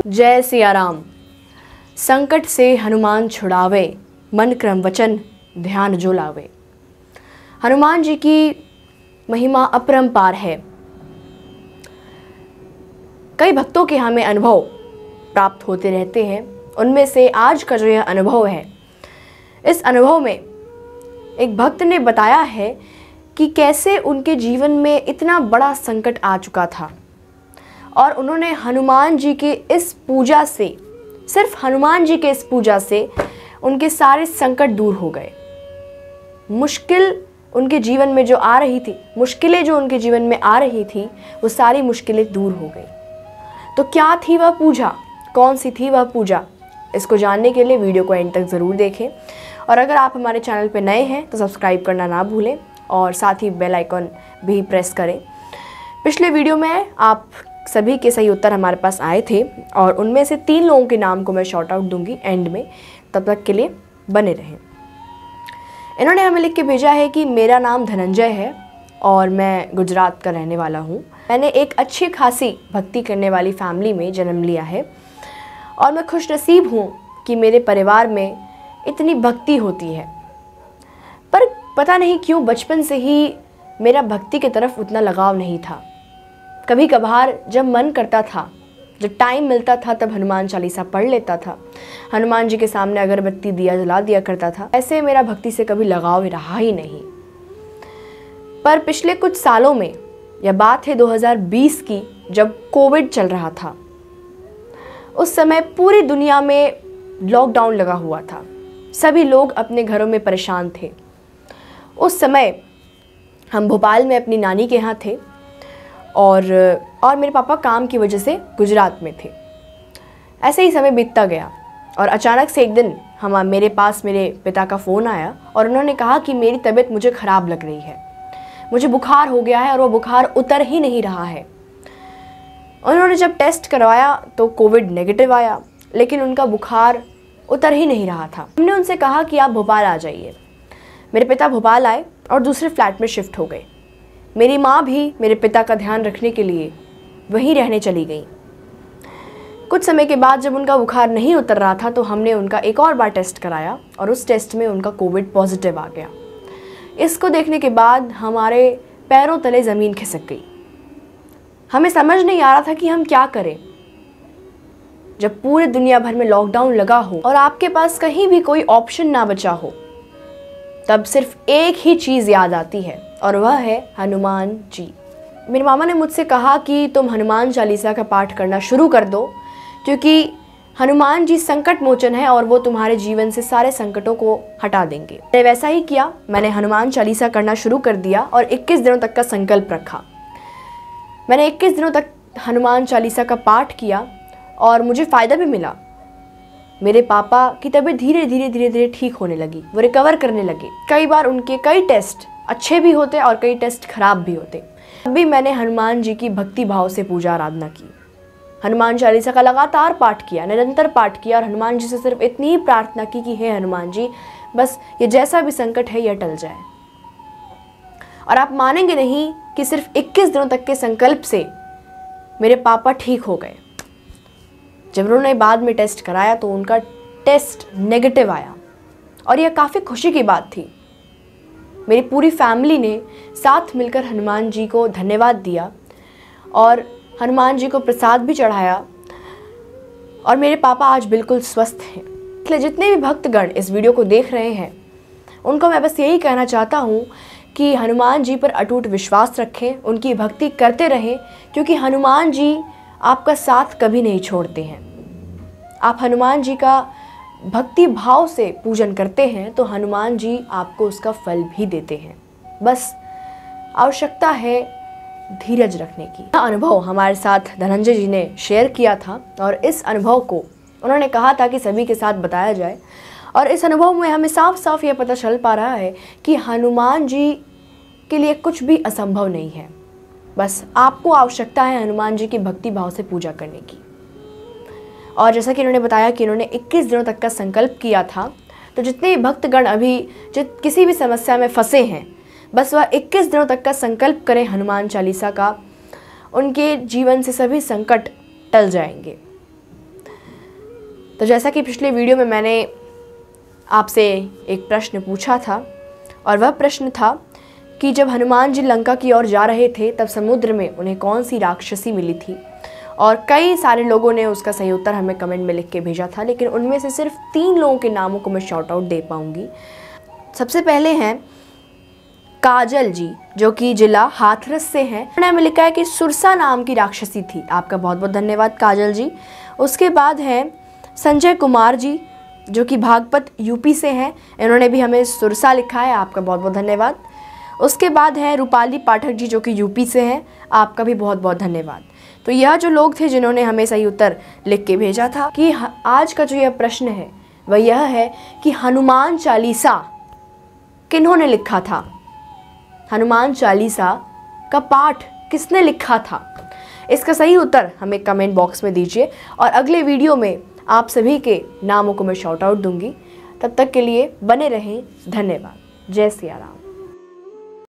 जय सिया राम। संकट से हनुमान छुड़ावे, मन क्रम वचन ध्यान जो लावे। हनुमान जी की महिमा अपरंपार है। कई भक्तों के हमें अनुभव प्राप्त होते रहते हैं। उनमें से आज का जो यह अनुभव है, इस अनुभव में एक भक्त ने बताया है कि कैसे उनके जीवन में इतना बड़ा संकट आ चुका था और उन्होंने हनुमान जी के इस पूजा से, सिर्फ हनुमान जी के इस पूजा से उनके सारे संकट दूर हो गए। मुश्किल उनके जीवन में जो आ रही थी, मुश्किलें जो उनके जीवन में आ रही थी, वो सारी मुश्किलें दूर हो गई। तो क्या थी वह पूजा, कौन सी थी वह पूजा, इसको जानने के लिए वीडियो को एंड तक ज़रूर देखें। और अगर आप हमारे चैनल पर नए हैं तो सब्सक्राइब करना ना भूलें और साथ ही बेल आइकन भी प्रेस करें। पिछले वीडियो में आप सभी के सही उत्तर हमारे पास आए थे और उनमें से 3 लोगों के नाम को मैं शॉर्ट आउट दूंगी एंड में, तब तक के लिए बने रहें। इन्होंने हमें लिख के भेजा है कि मेरा नाम धनंजय है और मैं गुजरात का रहने वाला हूँ। मैंने एक अच्छी खासी भक्ति करने वाली फैमिली में जन्म लिया है और मैं खुशनसीब हूँ कि मेरे परिवार में इतनी भक्ति होती है। पर पता नहीं क्यों बचपन से ही मेरा भक्ति की तरफ उतना लगाव नहीं था। कभी कभार जब मन करता था, जब टाइम मिलता था, तब हनुमान चालीसा पढ़ लेता था। हनुमान जी के सामने अगरबत्ती दिया जला दिया करता था। ऐसे मेरा भक्ति से कभी लगाव रहा ही नहीं। पर पिछले कुछ सालों में, यह बात है 2020 की, जब कोविड चल रहा था, उस समय पूरी दुनिया में लॉकडाउन लगा हुआ था। सभी लोग अपने घरों में परेशान थे। उस समय हम भोपाल में अपनी नानी के यहाँ थे और मेरे पापा काम की वजह से गुजरात में थे। ऐसे ही समय बीतता गया और अचानक से एक दिन मेरे पास मेरे पिता का फ़ोन आया और उन्होंने कहा कि मेरी तबीयत मुझे ख़राब लग रही है, मुझे बुखार हो गया है और वो बुखार उतर ही नहीं रहा है। उन्होंने जब टेस्ट करवाया तो कोविड नेगेटिव आया, लेकिन उनका बुखार उतर ही नहीं रहा था। हमने उनसे कहा कि आप भोपाल आ जाइए। मेरे पिता भोपाल आए और दूसरे फ्लैट में शिफ्ट हो गए। मेरी माँ भी मेरे पिता का ध्यान रखने के लिए वहीं रहने चली गई। कुछ समय के बाद जब उनका बुखार नहीं उतर रहा था तो हमने उनका एक और बार टेस्ट कराया और उस टेस्ट में उनका कोविड पॉजिटिव आ गया। इसको देखने के बाद हमारे पैरों तले ज़मीन खिसक गई। हमें समझ नहीं आ रहा था कि हम क्या करें। जब पूरे दुनिया भर में लॉकडाउन लगा हो और आपके पास कहीं भी कोई ऑप्शन ना बचा हो, तब सिर्फ एक ही चीज़ याद आती है और वह है हनुमान जी। मेरे मामा ने मुझसे कहा कि तुम हनुमान चालीसा का पाठ करना शुरू कर दो, क्योंकि हनुमान जी संकट मोचन है और वो तुम्हारे जीवन से सारे संकटों को हटा देंगे। मैंने वैसा ही किया। मैंने हनुमान चालीसा करना शुरू कर दिया और 21 दिनों तक का संकल्प रखा। मैंने 21 दिनों तक हनुमान चालीसा का पाठ किया और मुझे फ़ायदा भी मिला। मेरे पापा की तबीयत धीरे धीरे ठीक होने लगी, वो रिकवर करने लगे। कई बार उनके कई टेस्ट अच्छे भी होते और कई टेस्ट खराब भी होते। तभी मैंने हनुमान जी की भक्ति भाव से पूजा आराधना की, हनुमान चालीसा का लगातार पाठ किया, निरंतर पाठ किया और हनुमान जी से सिर्फ इतनी ही प्रार्थना की कि हे हनुमान जी, बस ये जैसा भी संकट है यह टल जाए। और आप मानेंगे नहीं कि सिर्फ 21 दिनों तक के संकल्प से मेरे पापा ठीक हो गए। जब उन्होंने बाद में टेस्ट कराया तो उनका टेस्ट नेगेटिव आया और यह काफ़ी खुशी की बात थी। मेरी पूरी फैमिली ने साथ मिलकर हनुमान जी को धन्यवाद दिया और हनुमान जी को प्रसाद भी चढ़ाया और मेरे पापा आज बिल्कुल स्वस्थ हैं। इसलिए जितने भी भक्तगण इस वीडियो को देख रहे हैं, उनको मैं बस यही कहना चाहता हूँ कि हनुमान जी पर अटूट विश्वास रखें, उनकी भक्ति करते रहें, क्योंकि हनुमान जी आपका साथ कभी नहीं छोड़ते हैं। आप हनुमान जी का भक्ति भाव से पूजन करते हैं तो हनुमान जी आपको उसका फल भी देते हैं। बस आवश्यकता है धीरज रखने की। यह अनुभव हमारे साथ धनंजय जी ने शेयर किया था और इस अनुभव को उन्होंने कहा था कि सभी के साथ बताया जाए। और इस अनुभव में हमें साफ साफ ये पता चल पा रहा है कि हनुमान जी के लिए कुछ भी असंभव नहीं है। बस आपको आवश्यकता है हनुमान जी की भक्ति भाव से पूजा करने की। और जैसा कि इन्होंने बताया कि इन्होंने 21 दिनों तक का संकल्प किया था, तो जितने भी भक्तगण अभी किसी भी समस्या में फंसे हैं, बस वह 21 दिनों तक का संकल्प करें हनुमान चालीसा का, उनके जीवन से सभी संकट टल जाएंगे। तो जैसा कि पिछले वीडियो में मैंने आपसे एक प्रश्न पूछा था, और वह प्रश्न था कि जब हनुमान जी लंका की ओर जा रहे थे तब समुद्र में उन्हें कौन सी राक्षसी मिली थी, और कई सारे लोगों ने उसका सही उत्तर हमें कमेंट में लिख के भेजा था, लेकिन उनमें से सिर्फ 3 लोगों के नामों को मैं शॉर्ट आउट दे पाऊँगी। सबसे पहले हैं काजल जी, जो कि जिला हाथरस से हैं। उन्होंने लिखा है कि सुरसा नाम की राक्षसी थी। आपका बहुत बहुत धन्यवाद काजल जी। उसके बाद हैं संजय कुमार जी, जो कि बागपत यूपी से हैं। इन्होंने भी हमें सुरसा लिखा है। आपका बहुत बहुत धन्यवाद। उसके बाद है रूपाली पाठक जी, जो कि यूपी से हैं। आपका भी बहुत बहुत धन्यवाद। तो यह जो लोग थे जिन्होंने हमें सही उत्तर लिख के भेजा था कि आज का जो यह प्रश्न है वह यह है कि हनुमान चालीसा किन्होंने लिखा था, हनुमान चालीसा का पाठ किसने लिखा था। इसका सही उत्तर हमें कमेंट बॉक्स में दीजिए, और अगले वीडियो में आप सभी के नामों को मैं शॉर्ट आउट दूंगी। तब तक के लिए बने रहें। धन्यवाद। जय सिया राम।